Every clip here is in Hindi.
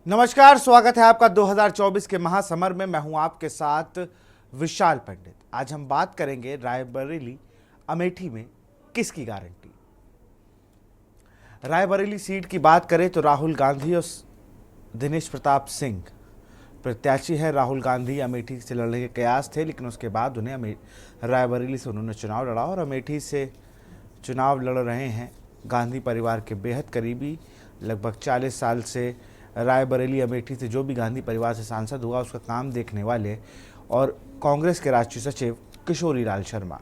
नमस्कार, स्वागत है आपका 2024 के महासमर में। मैं हूं आपके साथ विशाल पंडित। आज हम बात करेंगे रायबरेली अमेठी में किसकी गारंटी। रायबरेली सीट की बात करें तो राहुल गांधी और दिनेश प्रताप सिंह प्रत्याशी है। राहुल गांधी अमेठी से लड़ने के कयास थे, लेकिन उसके बाद उन्हें रायबरेली से उन्होंने चुनाव लड़ा और अमेठी से चुनाव लड़ रहे हैं गांधी परिवार के बेहद करीबी। लगभग 40 साल से रायबरेली अमेठी से जो भी गांधी परिवार से सांसद हुआ उसका काम देखने वाले और कांग्रेस के राष्ट्रीय सचिव किशोरी लाल शर्मा।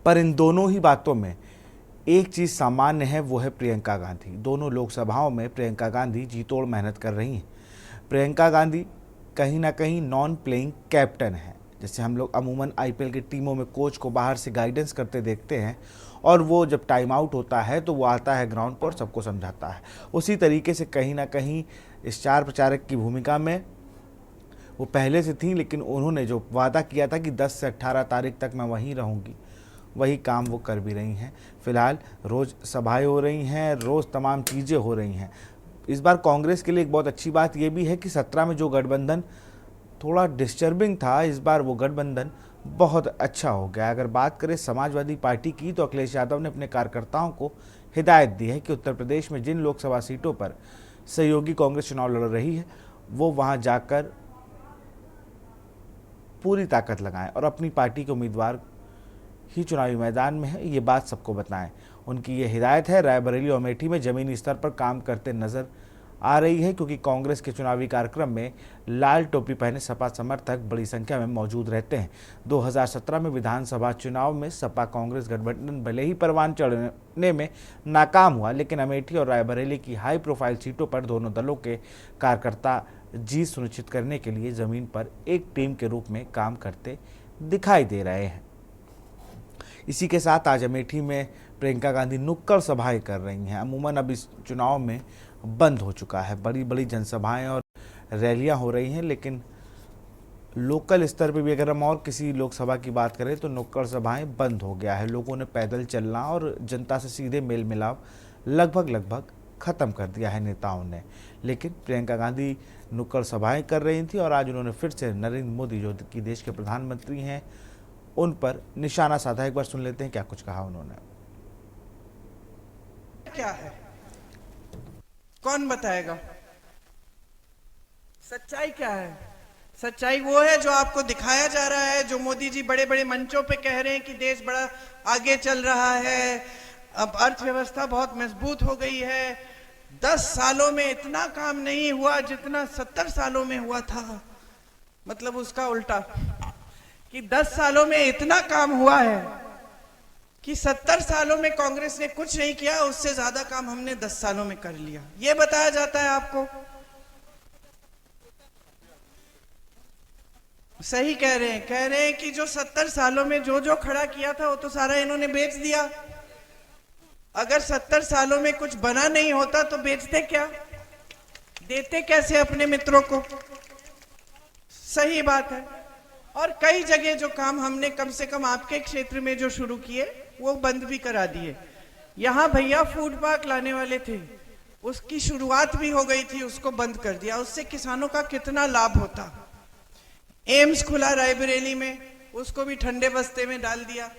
पर इन दोनों ही बातों में एक चीज़ सामान्य है, वो है प्रियंका गांधी। दोनों लोकसभाओं में प्रियंका गांधी जी तोड़ मेहनत कर रही हैं। प्रियंका गांधी कहीं ना कहीं नॉन प्लेइंग कैप्टन है। जैसे हम लोग अमूमन आईपीएल की टीमों में कोच को बाहर से गाइडेंस करते देखते हैं और वो जब टाइम आउट होता है तो वो आता है ग्राउंड पर सबको समझाता है। उसी तरीके से कहीं ना कहीं स्टार प्रचारक की भूमिका में वो पहले से थी, लेकिन उन्होंने जो वादा किया था कि 10 से 18 तारीख तक मैं वहीं रहूँगी, वही काम वो कर भी रही हैं। फिलहाल रोज़ सभाएं हो रही हैं, रोज़ तमाम चीज़ें हो रही हैं। इस बार कांग्रेस के लिए एक बहुत अच्छी बात यह भी है कि 17 में जो गठबंधन थोड़ा डिस्टर्बिंग था, इस बार वो गठबंधन बहुत अच्छा हो गया। अगर बात करें समाजवादी पार्टी की तो अखिलेश यादव ने अपने कार्यकर्ताओं को हिदायत दी है कि उत्तर प्रदेश में जिन लोकसभा सीटों पर सहयोगी कांग्रेस चुनाव लड़ रही है वो वहां जाकर पूरी ताकत लगाएं और अपनी पार्टी के उम्मीदवार ही चुनावी मैदान में है, ये बात सबको बताएं। उनकी ये हिदायत है। रायबरेली और अमेठी में जमीनी स्तर पर काम करते नजर आ रही है, क्योंकि कांग्रेस के चुनावी कार्यक्रम में लाल टोपी पहने सपा समर्थक बड़ी संख्या में मौजूद रहते हैं। 2017 में विधानसभा चुनाव में सपा कांग्रेस गठबंधन भले ही परवान चढ़ने में नाकाम हुआ, लेकिन अमेठी और रायबरेली की हाई प्रोफाइल सीटों पर दोनों दलों के कार्यकर्ता जीत सुनिश्चित करने के लिए जमीन पर एक टीम के रूप में काम करते दिखाई दे रहे हैं। इसी के साथ आज अमेठी में प्रियंका गांधी नुक्कड़ सभाएं कर रही हैं। अमूमन अब इस चुनाव में बंद हो चुका है, बड़ी बड़ी जनसभाएं और रैलियां हो रही हैं, लेकिन लोकल स्तर पर भी अगर हम और किसी लोकसभा की बात करें तो नुक्कड़ सभाएं बंद हो गया है। लोगों ने पैदल चलना और जनता से सीधे मेल मिलाप लगभग ख़त्म कर दिया है नेताओं ने। लेकिन प्रियंका गांधी नुक्कड़ सभाएं कर रही थी और आज उन्होंने फिर से नरेंद्र मोदी जो कि देश के प्रधानमंत्री हैं उन पर निशाना साधा। एक बार सुन लेते हैं क्या कुछ कहा उन्होंने। क्या है, कौन बताएगा? सच्चाई क्या है? सच्चाई वो है जो आपको दिखाया जा रहा है, जो मोदी जी बड़े बड़े मंचों पे कह रहे हैं कि देश बड़ा आगे चल रहा है, अब अर्थव्यवस्था बहुत मजबूत हो गई है। 10 सालों में इतना काम नहीं हुआ जितना 70 सालों में हुआ था। मतलब उसका उल्टा कि 10 सालों में इतना काम हुआ है कि 70 सालों में कांग्रेस ने कुछ नहीं किया, उससे ज्यादा काम हमने 10 सालों में कर लिया। यह बताया जाता है आपको। सही कह रहे हैं कि जो 70 सालों में जो जो खड़ा किया था वो तो सारा इन्होंने बेच दिया। अगर 70 सालों में कुछ बना नहीं होता तो बेचते क्या, देते कैसे अपने मित्रों को? सही बात है। और कई जगह जो काम हमने कम से कम आपके क्षेत्र में जो शुरू किए वो बंद भी करा दिए। यहाँ भैया फूड पार्क लाने वाले थे, उसकी शुरुआत भी हो गई थी, उसको बंद कर दिया। उससे किसानों का कितना लाभ होता। एम्स खुला रायबरेली में, उसको भी ठंडे बस्ते में डाल दिया।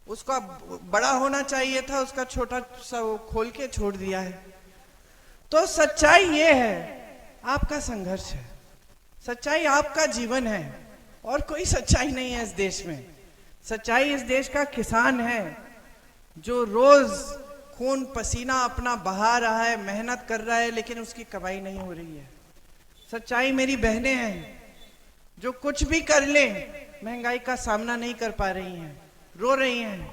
उसका बड़ा होना चाहिए था, उसका छोटा सा खोल के छोड़ दिया है। तो सच्चाई ये है, आपका संघर्ष है, सच्चाई आपका जीवन है, और कोई सच्चाई नहीं है इस देश में। सच्चाई इस देश का किसान है, जो रोज खून पसीना अपना बहा रहा है, मेहनत कर रहा है, लेकिन उसकी कमाई नहीं हो रही है। सच्चाई मेरी बहनें हैं जो कुछ भी कर ले महंगाई का सामना नहीं कर पा रही हैं, रो रही हैं।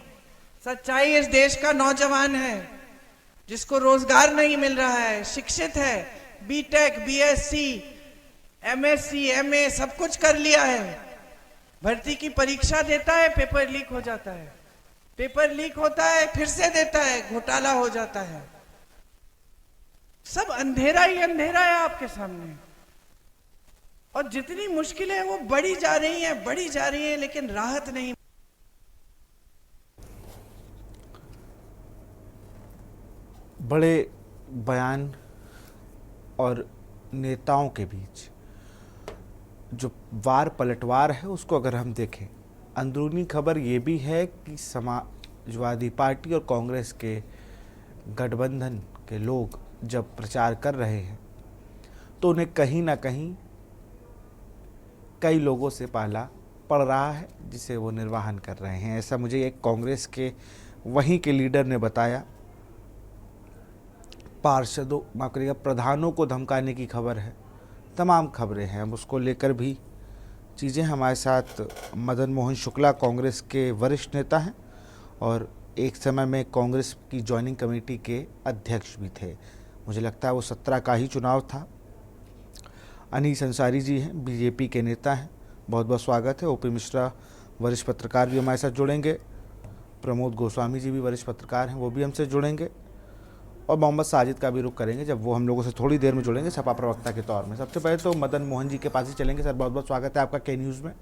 सच्चाई इस देश का नौजवान है जिसको रोजगार नहीं मिल रहा है, शिक्षित है, बीटेक, बीएससी, एमएससी, एमए सब कुछ कर लिया है, भर्ती की परीक्षा देता है, पेपर लीक हो जाता है, पेपर लीक होता है, फिर से देता है, घोटाला हो जाता है। सब अंधेरा ही अंधेरा है आपके सामने। और जितनी मुश्किलें वो बढ़ी जा रही हैं, लेकिन राहत नहीं। बड़े बयान और नेताओं के बीच जो वार पलटवार है उसको अगर हम देखें, अंदरूनी खबर ये भी है कि समाजवादी पार्टी और कांग्रेस के गठबंधन के लोग जब प्रचार कर रहे हैं तो उन्हें कहीं ना कहीं कई लोगों से पाला पड़ रहा है जिसे वो निर्वाहन कर रहे हैं। ऐसा मुझे एक कांग्रेस के वहीं के लीडर ने बताया। पार्षदों, माफ करिएगा, प्रधानों को धमकाने की खबर है, तमाम खबरें हैं। हम उसको लेकर भी चीज़ें, हमारे साथ मदन मोहन शुक्ला कांग्रेस के वरिष्ठ नेता हैं और एक समय में कांग्रेस की ज्वाइनिंग कमेटी के अध्यक्ष भी थे। मुझे लगता है वो 17 का ही चुनाव था। अनीस अंसारी जी हैं, बीजेपी के नेता हैं, बहुत बहुत स्वागत है। ओपी मिश्रा वरिष्ठ पत्रकार भी हमारे साथ जुड़ेंगे। प्रमोद गोस्वामी जी भी वरिष्ठ पत्रकार हैं, वो भी हमसे जुड़ेंगे। और मोहम्मद साजिद का भी रुख करेंगे जब वो हम लोगों से थोड़ी देर में जुड़ेंगे सपा प्रवक्ता के तौर में। सबसे पहले तो मदन मोहन जी के पास ही चलेंगे। सर, बहुत बहुत स्वागत है आपका के न्यूज़ में।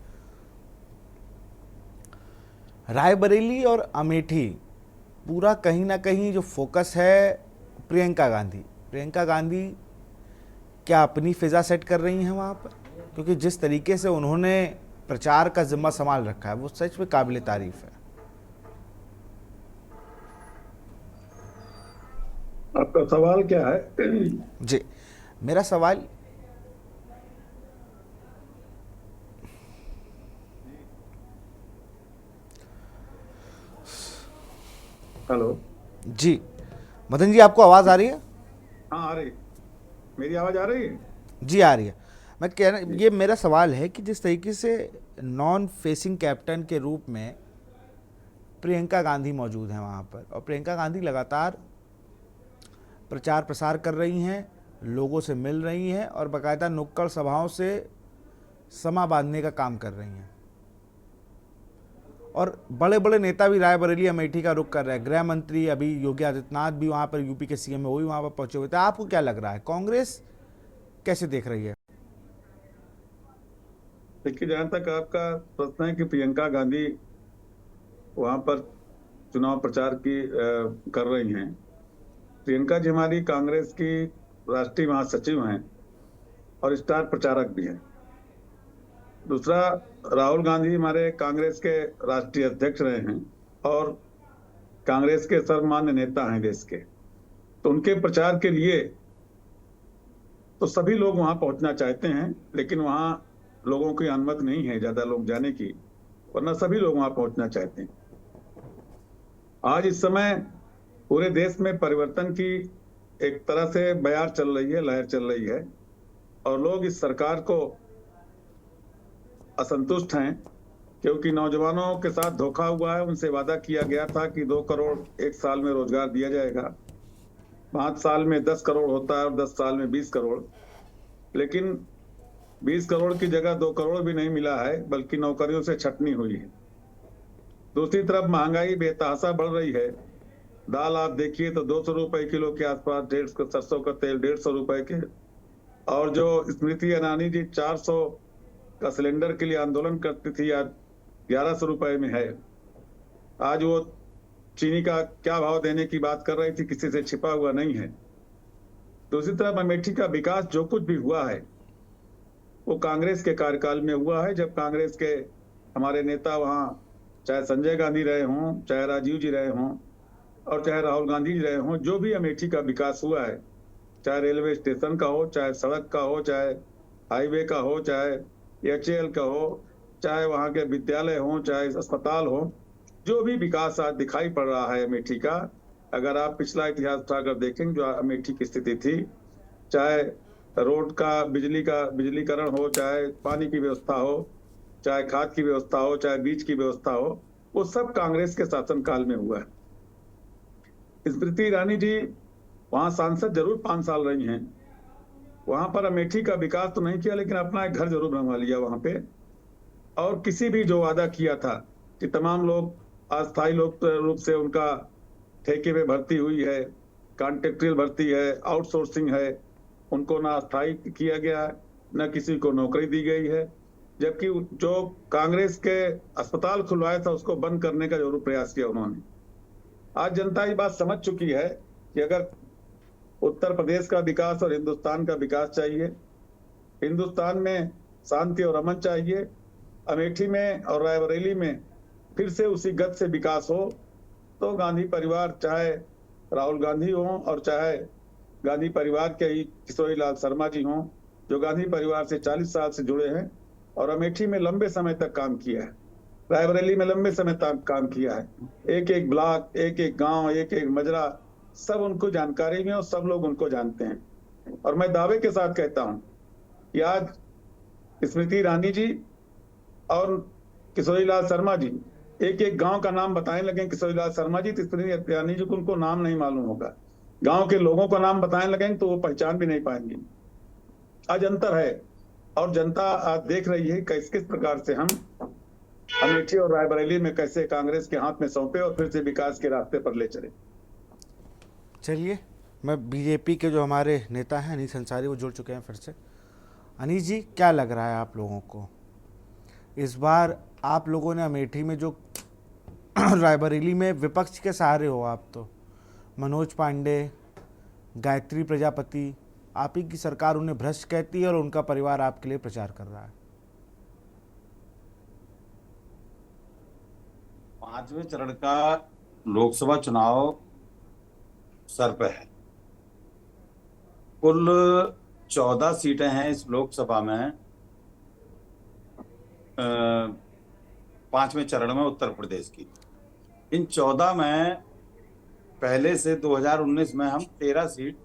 रायबरेली और अमेठी पूरा कहीं ना कहीं जो फोकस है प्रियंका गांधी क्या अपनी फिजा सेट कर रही हैं वहाँ पर? क्योंकि जिस तरीके से उन्होंने प्रचार का जिम्मा संभाल रखा है वो सच में काबिल तारीफ है। आपका सवाल क्या है? जी, मेरा सवाल हेलो जी, मदन जी आपको आवाज़ आ रही है? हाँ, आ रही। मेरी आवाज आ रही है? जी आ रही है। मैं कह रहा, ये मेरा सवाल है कि जिस तरीके से नॉन फेसिंग कैप्टन के रूप में प्रियंका गांधी मौजूद हैं वहाँ पर, और प्रियंका गांधी लगातार प्रचार प्रसार कर रही हैं, लोगों से मिल रही हैं और बाकायदा नुक्कड़ सभाओं से समा बांधने का काम कर रही हैं, और बड़े बड़े नेता भी रायबरेली अमेठी का रुख कर रहे हैं। गृह मंत्री अभी योगी आदित्यनाथ भी वहाँ पर, यूपी के सीएम है वो भी वहाँ पर पहुँचे हुए थे। आपको क्या लग रहा है, कांग्रेस कैसे देख रही है? देखिए, जहां तक आपका प्रश्न है कि प्रियंका गांधी वहां पर चुनाव प्रचार कर रही हैं। प्रियंका जी हमारी कांग्रेस की राष्ट्रीय महासचिव हैं और स्टार प्रचारक भी हैं। दूसरा, राहुल गांधी हमारे कांग्रेस के राष्ट्रीय अध्यक्ष रहे हैं और कांग्रेस के सर्वमान्य नेता हैं देश के। तो उनके प्रचार के लिए तो सभी लोग वहां पहुंचना चाहते हैं, लेकिन वहां लोगों की अनुमति नहीं है ज्यादा लोग जाने की, वरना सभी लोग वहां पहुंचना चाहते हैं। आज इस समय पूरे देश में परिवर्तन की एक तरह से बयार चल रही है, लहर चल रही है, और लोग इस सरकार को असंतुष्ट हैं क्योंकि नौजवानों के साथ धोखा हुआ है। उनसे वादा किया गया था कि 2 करोड़ एक साल में रोजगार दिया जाएगा, 5 साल में 10 करोड़ होता है और 10 साल में 20 करोड़, लेकिन 20 करोड़ की जगह 2 करोड़ भी नहीं मिला है, बल्कि नौकरियों से छटनी हुई है। दूसरी तरफ महंगाई बेतहाशा बढ़ रही है। दाल आप देखिए तो 200 रुपए किलो के आसपास, 150, सरसों का तेल 150 रुपए के, और जो स्मृति ईरानी जी 400 का सिलेंडर के लिए आंदोलन करती थी, आज 1100 रुपए में है। आज वो चीनी का क्या भाव देने की बात कर रही थी, किसी से छिपा हुआ नहीं है। दूसरी तरफ अमेठी का विकास जो कुछ भी हुआ है वो कांग्रेस के कार्यकाल में हुआ है, जब कांग्रेस के हमारे नेता वहां, चाहे संजय गांधी रहे हों, चाहे राजीव जी रहे हों और चाहे राहुल गांधी जी रहे हों, जो भी अमेठी का विकास हुआ है, चाहे रेलवे स्टेशन का हो, चाहे सड़क का हो, चाहे हाईवे का हो, चाहे HAL का हो, चाहे वहां के विद्यालय हो, चाहे अस्पताल हो, जो भी विकास आज दिखाई पड़ रहा है अमेठी का, अगर आप पिछला इतिहास उठाकर देखेंगे जो अमेठी की स्थिति थी, चाहे रोड का, बिजलीकरण हो, चाहे पानी की व्यवस्था हो, चाहे खाद की व्यवस्था हो, चाहे बीज की व्यवस्था हो, वो सब कांग्रेस के शासनकाल में हुआ है। स्मृति ईरानी जी वहां सांसद जरूर 5 साल रही हैं, वहां पर अमेठी का विकास तो नहीं किया, लेकिन अपना एक घर जरूर बनवा लिया वहां पे। और किसी भी जो वादा किया था कि तमाम लोग अस्थायी रूप से उनका ठेके में भर्ती हुई है, कॉन्ट्रेक्चुअल भर्ती है, आउटसोर्सिंग है, उनको ना अस्थायी किया गया, न किसी को नौकरी दी गई है। जबकि जो कांग्रेस के अस्पताल खुलवाया था उसको बंद करने का जरूर प्रयास किया उन्होंने। आज जनता ये बात समझ चुकी है कि अगर उत्तर प्रदेश का विकास और हिंदुस्तान का विकास चाहिए। हिंदुस्तान में शांति और अमन चाहिए। अमेठी में और रायबरेली में फिर से उसी गत से विकास हो तो गांधी परिवार, चाहे राहुल गांधी हो और चाहे गांधी परिवार के ही किशोरी लाल शर्मा जी हों, जो गांधी परिवार से 40 साल से जुड़े हैं और अमेठी में लंबे समय तक काम किया है, रायबरेली में लंबे समय तक काम किया है, एक एक ब्लॉक, एक एक गांव, एक एक मजरा, सब उनको जानकारी में और सब लोग उनको जानते हैं। और मैं दावे के साथ कहता हूं कि आज स्मृति ईरानी जी और किशोरी लाल शर्मा जी एक एक गांव का नाम बताने लगे, किशोरी लाल शर्मा जी तो स्मृति ईरानी जी को उनको नाम नहीं मालूम होगा, गांव के लोगों का नाम बताने लगेंगे तो वो पहचान भी नहीं पाएंगे। आज अंतर है और जनता आज देख रही है किस किस प्रकार से हम अमेठी और रायबरेली में कैसे कांग्रेस के हाथ में सौंपे और फिर से विकास के रास्ते पर ले चले। चलिए, मैं बीजेपी के जो हमारे नेता हैं अनीस अंसारी, वो जुड़ चुके हैं फिर से। अनीस जी, क्या लग रहा है आप लोगों को, इस बार आप लोगों ने अमेठी में जो रायबरेली में विपक्ष के सहारे हो आप, तो मनोज पांडे, गायत्री प्रजापति, आप ही की सरकार उन्हें भ्रष्ट कहती है और उनका परिवार आपके लिए प्रचार कर रहा है। पांचवें चरण का लोकसभा चुनाव सर पे है। कुल 14 सीटें हैं इस लोकसभा में, पांचवें चरण में उत्तर प्रदेश की। इन 14 में पहले से 2019 में हम 13 सीट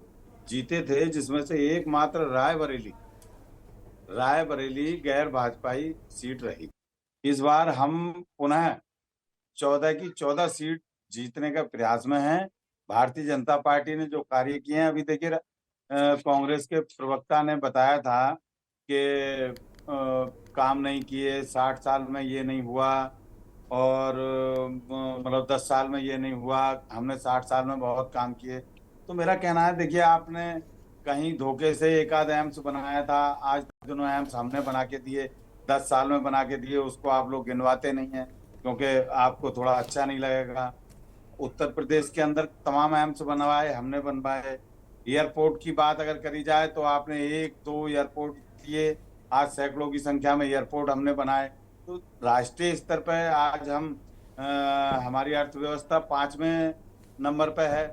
जीते थे, जिसमें से एकमात्र रायबरेली गैर भाजपाई सीट रही। इस बार हम पुनः 14 की 14 सीट जीतने का प्रयास में हैं। भारतीय जनता पार्टी ने जो कार्य किए हैं, अभी देखिए कांग्रेस के प्रवक्ता ने बताया था कि काम नहीं किए, 60 साल में ये नहीं हुआ और मतलब 10 साल में ये नहीं हुआ, हमने 60 साल में बहुत काम किए। तो मेरा कहना है, देखिए आपने कहीं धोखे से एक आध एम्स बनाया था, आज दोनों एम्स हमने बना के दिए, 10 साल में बना के दिए, उसको आप लोग गिनवाते नहीं हैं क्योंकि आपको थोड़ा अच्छा नहीं लगेगा। उत्तर प्रदेश के अंदर तमाम एम्स बनवाए, हमने बनवाए। एयरपोर्ट की बात अगर करी जाए तो आपने 1-2 एयरपोर्ट किए, आज सैकड़ों की संख्या में एयरपोर्ट हमने बनाए। तो राष्ट्रीय स्तर पर आज हम हमारी अर्थव्यवस्था 5वें नंबर पे है।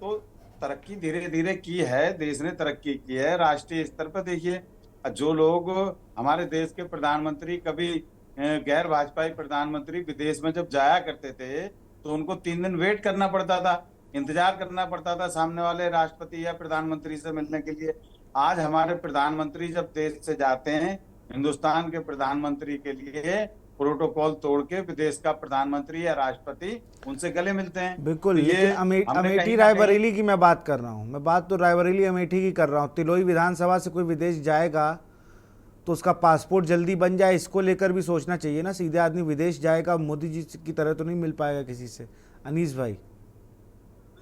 तो तरक्की धीरे धीरे की है, देश ने तरक्की की है। राष्ट्रीय स्तर पर देखिए, जो लोग हमारे देश के प्रधानमंत्री, कभी गैर भाजपाई प्रधानमंत्री विदेश में जब जाया करते थे तो उनको 3 दिन वेट करना पड़ता था, इंतजार करना पड़ता था सामने वाले राष्ट्रपति या प्रधानमंत्री से मिलने के लिए। आज हमारे प्रधानमंत्री जब देश से जाते हैं, हिंदुस्तान के प्रधानमंत्री के लिए प्रोटोकॉल तोड़ के विदेश का प्रधानमंत्री या राष्ट्रपति उनसे गले मिलते हैं। बिल्कुल, तो ये लेकिन अमेठी रायबरेली की मैं बात कर रहा हूँ, मैं बात तो रायबरेली अमेठी की कर रहा हूँ। तिलोई विधानसभा से कोई विदेश जाएगा तो उसका पासपोर्ट जल्दी बन जाए, इसको लेकर भी सोचना चाहिए ना। सीधे आदमी विदेश जाएगा, मोदी जी की तरह तो नहीं मिल पाएगा किसी से। अनीस भाई,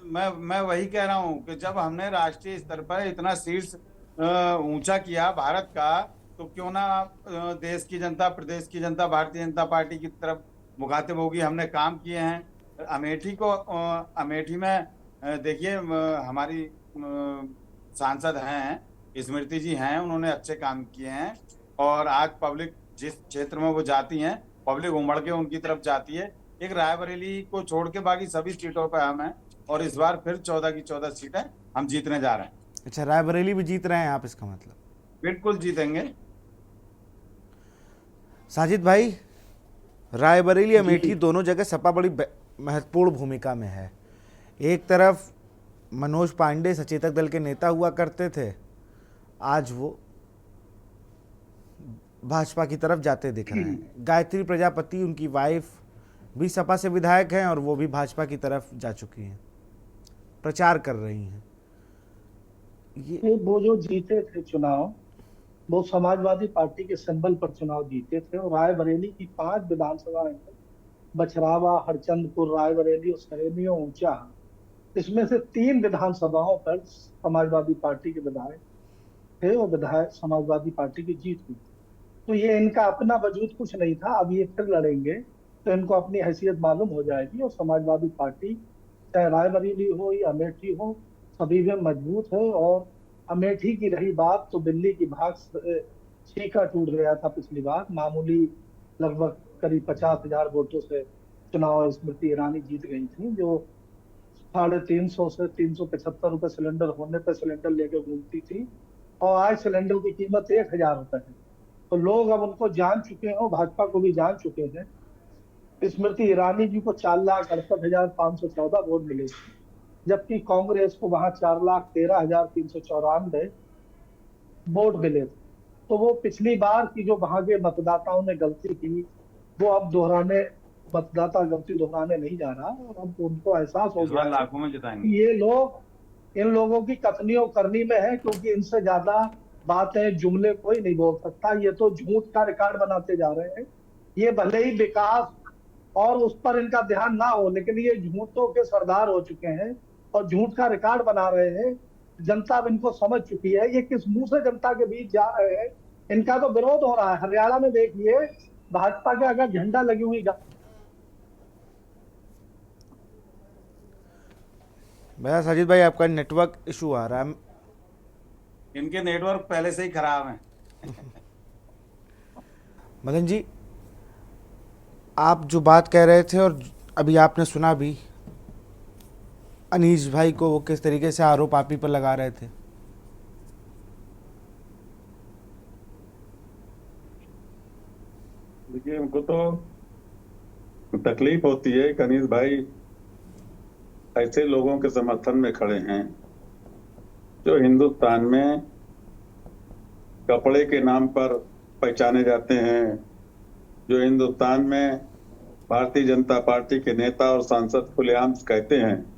मैं वही कह रहा हूँ कि जब हमने राष्ट्रीय स्तर पर इतना शीर्ष ऊंचा किया भारत का, तो क्यों ना देश की जनता, प्रदेश की जनता भारतीय जनता पार्टी की तरफ मुखातिब होगी। हमने काम किए हैं। अमेठी में देखिए हमारी सांसद हैं, स्मृति जी हैं, उन्होंने अच्छे काम किए हैं और आज पब्लिक जिस क्षेत्र में वो जाती हैं, पब्लिक उमड़ के उनकी तरफ जाती है। एक रायबरेली को छोड़ के बाकी सभी सीटों पर हम हैं और इस बार फिर 14 की 14 सीटें हम जीतने जा रहे हैं। अच्छा, रायबरेली भी जीत रहे हैं आप, इसका मतलब? बिल्कुल जीतेंगे। साजिद भाई, रायबरेली अमेठी दोनों जगह सपा बड़ी महत्वपूर्ण भूमिका में है। एक तरफ मनोज पांडे सचेतक दल के नेता हुआ करते थे, आज वो भाजपा की तरफ जाते दिख रहे हैं। गायत्री प्रजापति, उनकी वाइफ, भी सपा से विधायक हैं और वो भी भाजपा की तरफ जा चुकी हैं, प्रचार कर रही हैं। ये वो जो जीते थे चुनाव, वो समाजवादी पार्टी के सिंबल पर चुनाव जीते थे और रायबरेली की 5 विधानसभाएं, बछरावा, हरचंदपुर, रायबरेली और सरेलियों, ऊंचा, इसमें से 3 विधानसभाओं पर समाजवादी पार्टी के विधायक थे और विधायक समाजवादी पार्टी की जीत हुई। तो ये इनका अपना वजूद कुछ नहीं था। अब ये फिर लड़ेंगे तो इनको अपनी हैसियत मालूम हो जाएगी और समाजवादी पार्टी, चाहे रायबरेली हो या अमेठी हो, सभी में मजबूत है। और अमेठी की रही बात, तो दिल्ली की भाग से छीका टूट गया था पिछली बार, मामूली लगभग करीब 50,000 वोटों से चुनाव स्मृति ईरानी जीत गई थी, जो 350 से 375 रुपए सिलेंडर होने पर सिलेंडर लेकर घूमती थी, और आज सिलेंडर की कीमत 1,000 रुपए है। तो लोग अब उनको जान चुके हैं, भाजपा को भी जान चुके हैं। स्मृति ईरानी जी को 4,68,514 वोट मिले, जबकि कांग्रेस को वहां 4,13,394 वोट मिले थे। तो वो पिछली बार की जो वहां के मतदाताओं ने गलती की, वो अब मतदाता गलती दोहराने नहीं जा रहा, और अब उनको एहसास हो इस बार गया लाखों में कि जिताएंगे। ये लोग इन लोगों की कथनी और करनी में है, क्योंकि इनसे ज्यादा बातें जुमले कोई नहीं बोल सकता। ये तो झूठ का रिकॉर्ड बनाते जा रहे हैं। ये भले ही विकास और उस पर इनका ध्यान ना हो, लेकिन ये झूठों के सरदार हो चुके हैं और झूठ का रिकॉर्ड बना रहे हैं। जनता अब इनको समझ चुकी है, ये किस मुंह से जनता के बीच जा रहे हैं। इनका तो विरोध हो रहा है। हरियाणा में देखिए, भाजपा के अगर झंडा लगी हुई भैया साजिद भाई, आपका नेटवर्क इशू आ रहा है। इनके नेटवर्क पहले से ही खराब हैं। मदन जी, आप जो बात कह रहे थे और अभी आपने सुना भी, अनीश भाई को वो किस तरीके से आरोप आप ही पर लगा रहे थे। देखिए, उनको तो तकलीफ होती है कि अनीस भाई ऐसे लोगों के समर्थन में खड़े हैं जो हिंदुस्तान में कपड़े के नाम पर पहचाने जाते हैं, जो हिंदुस्तान में भारतीय जनता पार्टी के नेता और सांसद खुलेआम कहते हैं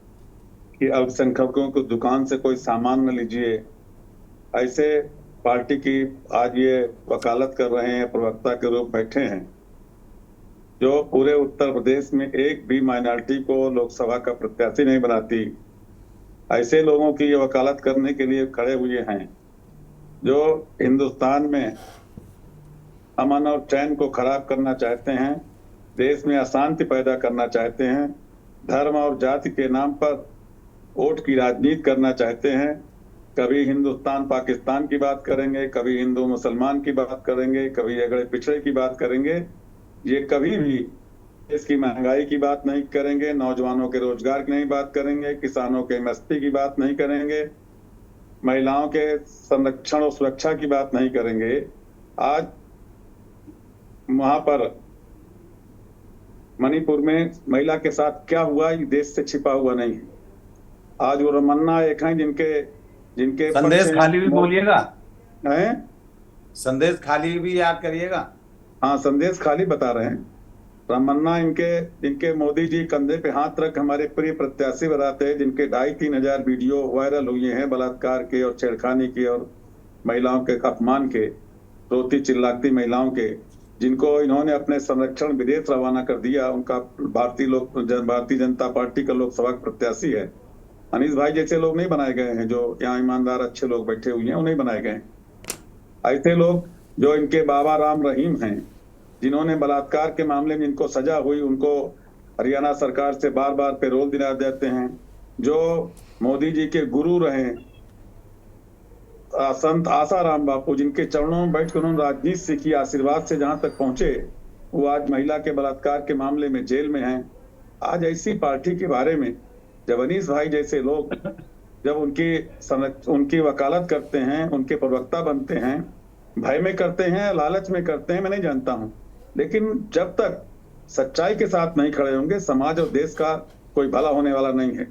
कि अल्पसंख्यकों को दुकान से कोई सामान न लीजिए। ऐसे पार्टी की आज ये वकालत कर रहे हैं, प्रवक्ता के रूप बैठे हैं, जो पूरे उत्तर प्रदेश में एक भी माइनॉरिटी को लोकसभा का प्रत्याशी नहीं बनाती। ऐसे लोगों की ये वकालत करने के लिए खड़े हुए हैं जो हिंदुस्तान में अमन और चैन को खराब करना चाहते हैं, देश में अशांति पैदा करना चाहते हैं, धर्म और जाति के नाम पर वोट की राजनीति करना चाहते हैं। कभी हिंदुस्तान पाकिस्तान की बात करेंगे, कभी हिंदू मुसलमान की बात करेंगे, कभी अगड़े पिछड़े की बात करेंगे। ये कभी भी देश की महंगाई की बात नहीं करेंगे, नौजवानों के रोजगार की नहीं बात करेंगे, किसानों के एमएसपी की बात नहीं करेंगे, महिलाओं के संरक्षण और सुरक्षा की बात नहीं करेंगे। आज वहां पर मणिपुर में महिला के साथ क्या हुआ, ये देश से छिपा हुआ नहीं है। आज वो रमन्ना एक हैं जिनके संदेश खाली भी बोलिएगा, हैं, संदेश खाली भी याद करिएगा। हाँ, संदेश खाली बता रहे हैं। रमन्ना जिनके मोदी जी कंधे पे हाथ रख हमारे प्रिय प्रत्याशी बताते हैं, जिनके 2,500-3 हजार वीडियो वायरल हुए हैं बलात्कार के और छेड़खानी के और महिलाओं के अपमान के, रोती चिल्लाती महिलाओं के, जिनको इन्होंने अपने संरक्षण विदेश रवाना कर दिया। उनका भारतीय जनता पार्टी का लोकसभा प्रत्याशी है। अनीस भाई जैसे लोग नहीं बनाए गए हैं, जो यहाँ ईमानदार अच्छे लोग बैठे हुए हैं, वो नहीं बनाए गए। ऐसे लोग जो इनके बाबा राम रहीम हैं, जिन्होंने बलात्कार के मामले में इनको सजा हुई, उनको हरियाणा सरकार से बार बार पैरोल दिला देते हैं, जो मोदी जी के गुरु रहे संत आसाराम बापू, जिनके चरणों में बैठ कर उन्होंने राजनीति सीखी, आशीर्वाद से जहां तक पहुंचे, वो आज महिला के बलात्कार के मामले में जेल में हैं। आज ऐसी पार्टी के बारे में जब अनीस भाई जैसे लोग जब उनकी वकालत करते हैं, उनके प्रवक्ता बनते हैं, भय में करते हैं, लालच में करते हैं, मैं नहीं जानता हूं, लेकिन जब तक सच्चाई के साथ नहीं खड़े होंगे, समाज और देश का कोई भला होने वाला नहीं है।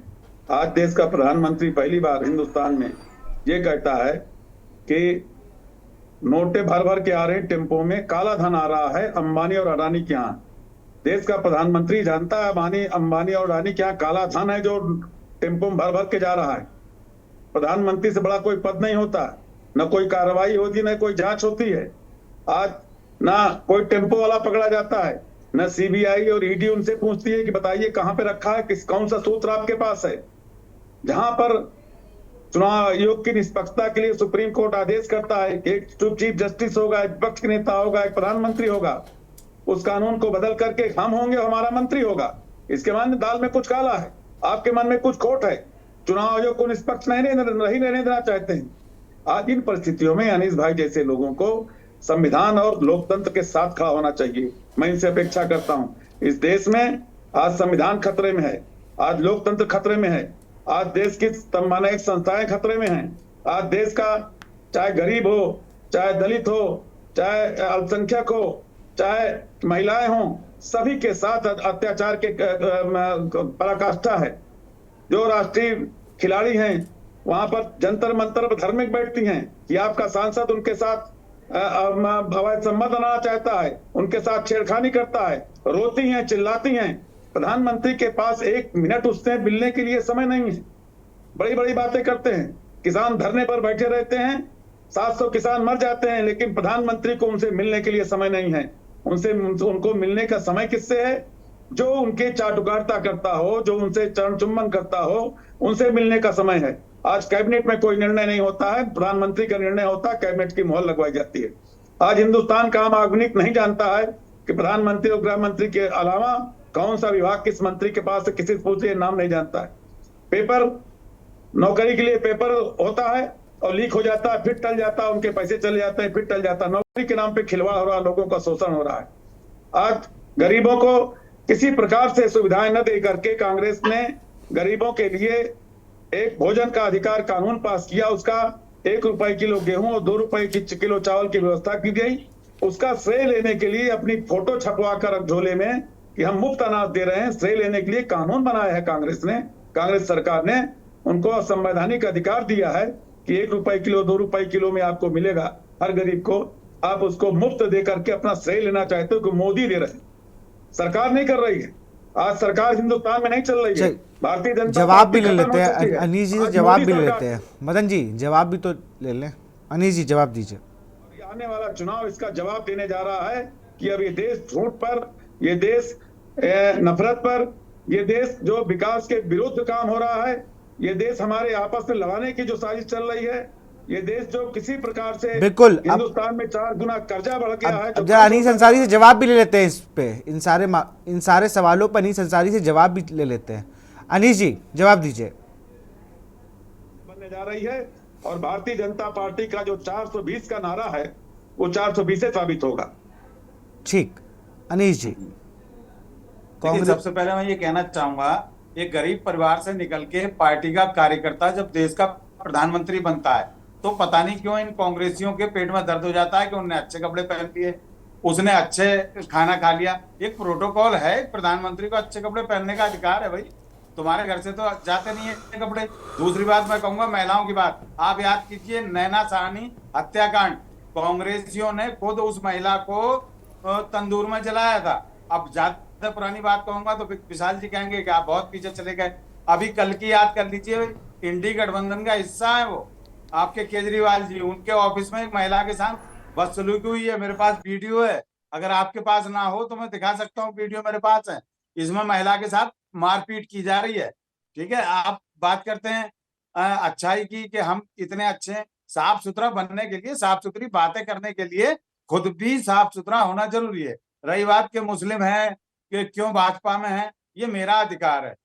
आज देश का प्रधानमंत्री पहली बार हिंदुस्तान में ये कहता है कि नोटे भर भर के आ रहे टेम्पो में, काला धन आ रहा है अंबानी और अडानी के यहाँ। देश का प्रधानमंत्री जानता है अंबानी और अडानी के यहाँ काला धन है जो टेम्पो में भर भर के जा रहा है। प्रधानमंत्री से बड़ा कोई पद नहीं होता, न कोई कार्रवाई होती, न कोई जांच होती है। आज ना कोई टेम्पो वाला पकड़ा जाता है, न सीबीआई और ईडी उनसे पूछती है कि बताइए कहां पे रखा है, कौन सा सूत्र आपके पास है। जहां पर चुनाव आयोग की निष्पक्षता के लिए सुप्रीम कोर्ट आदेश करता है कि एक चीफ जस्टिस होगा, एक विपक्ष के नेता होगा, एक प्रधानमंत्री होगा, उस कानून को बदल करके हम होंगे, हमारा मंत्री होगा। इसके मन में दाल में कुछ काला है, आपके मन में कुछ खोट है। चुनाव आयोग को निष्पक्ष नहीं रहने देना चाहते हैं। आज इन परिस्थितियों में अनीस भाई जैसे लोगों को संविधान और लोकतंत्र के साथ खड़ा होना चाहिए। मैं इनसे अपेक्षा करता हूं। इस देश में आज संविधान खतरे में है, आज लोकतंत्र खतरे में है, आज देश की सामाजिक संस्थाएं खतरे में हैं। आज देश का चाहे गरीब हो, चाहे दलित हो, चाहे अल्पसंख्यक हो, चाहे महिलाएं हों, सभी के साथ अत्याचार के पराकाष्ठा है। जो राष्ट्रीय खिलाड़ी हैं वहां पर जंतर मंतर पर धार्मिक बैठती हैं कि आपका सांसद उनके साथ अवैध संबंध बनाना चाहता है, उनके साथ छेड़खानी करता है, रोती हैं, चिल्लाती हैं। प्रधानमंत्री के पास 1 मिनट उससे मिलने के लिए समय नहीं है। बड़ी बड़ी बातें करते हैं, किसान धरने पर बैठे रहते हैं, 700 किसान मर जाते हैं, लेकिन प्रधानमंत्री को उनसे मिलने के लिए समय नहीं है। उनको मिलने का समय किससे है? जो उनके चाटुकारिता करता हो, जो उनसे चरण चुम्बन करता हो, उनसे मिलने का समय है। आज कैबिनेट में कोई निर्णय नहीं होता है, प्रधानमंत्री का निर्णय होता है, कैबिनेट की मोहर लगवाई जाती है। आज हिंदुस्तान का आम नागरिक नहीं जानता है कि प्रधानमंत्री और गृह मंत्री के अलावा कौन सा विभाग किस मंत्री के पास है, किसी से पूछे नाम नहीं जानता है। पेपर नौकरी के लिए पेपर होता है और लीक हो जाता है, फिर टल जाता है, उनके पैसे चले जाते हैं, फिर टल जाता है। नौकरी के नाम पे खिलवाड़ हो रहा है, लोगों का शोषण हो रहा है। आज गरीबों को किसी प्रकार से सुविधाएं न दे करके कांग्रेस ने गरीबों के लिए एक भोजन का अधिकार कानून पास किया। उसका 1 रुपए किलो गेहूं और 2 रुपए किलो चावल की व्यवस्था की गई। उसका श्रेय लेने के लिए अपनी फोटो छपवा कर झोले में कि हम मुफ्त अनाज दे रहे हैं, श्रेय लेने के लिए कानून बनाया है कांग्रेस ने। कांग्रेस सरकार ने उनको संवैधानिक अधिकार दिया है कि 1 रुपए किलो 2 रुपए किलो में आपको मिलेगा। हर गरीब को आप उसको मुफ्त दे करके अपना श्रेय लेना चाहते हो कि मोदी दे रहे हैं, सरकार नहीं कर रही है। आज सरकार हिंदुस्तान में नहीं चल रही है। भारतीय जनता जवाब भी ले लेते हैं, अनीस जी से जवाब भी ले लेते हैं। मदन जी जवाब भी तो ले लें। अनीस जी जवाब दीजिए। आने वाला चुनाव इसका जवाब देने जा रहा है कि अब ये देश झूठ पर, ये देश नफरत पर, ये देश जो विकास के विरुद्ध काम हो रहा है, ये देश हमारे आपस में लड़ाने की जो साजिश चल रही है, ये देश जो किसी प्रकार से बिल्कुल हिंदुस्तान में 4 गुना कर्जा बढ़ गया है। अब जरा अनीस अंसारी से जवाब भी ले लेते हैं इस पे, इन सारे सवालों पर अनीस अंसारी से जवाब भी ले लेते हैं। अनीस जी जवाब दीजिए। बनने जा रही है और भारतीय जनता पार्टी का जो 420 का नारा है वो 420 से साबित होगा। ठीक, अनीस जी। देखिए, सबसे पहले मैं ये कहना चाहूंगा, एक गरीब परिवार से निकल के पार्टी का कार्यकर्ता जब देश का प्रधानमंत्री बनता है तो पता नहीं क्यों इन कांग्रेसियों के पेट में दर्द हो जाता है कि उन्होंने अच्छे कपड़े पहन लिए, उसने अच्छे खाना खा लिया। एक प्रोटोकॉल है, प्रधानमंत्री को अच्छे कपड़े पहनने का अधिकार है। भाई तुम्हारे घर से तो जाते नहीं है कपड़े। दूसरी बात मैं कहूंगा, महिलाओं की बात आप याद कीजिए, नैना साहनी हत्याकांड, कांग्रेसियों ने खुद उस महिला को तंदूर में जलाया था। अब ज्यादा पुरानी बात कहूंगा तो विशाल जी कहेंगे कि आप बहुत पीछे चले गए। अभी कल की याद कर लीजिए, इंडी गठबंधन का हिस्सा है वो, आपके केजरीवाल जी, उनके ऑफिस में एक महिला के साथ बदसलूकी हुई है। मेरे पास वीडियो है, अगर आपके पास ना हो तो मैं दिखा सकता हूँ, वीडियो मेरे पास है। इसमें महिला के साथ मारपीट की जा रही है। ठीक है, आप बात करते हैं अच्छाई की कि हम इतने अच्छे, साफ सुथरा बनने के लिए, साफ सुथरी बातें करने के लिए खुद भी साफ सुथरा होना जरूरी है। रही बात के मुस्लिम है कि क्यों भाजपा में है, ये मेरा अधिकार है,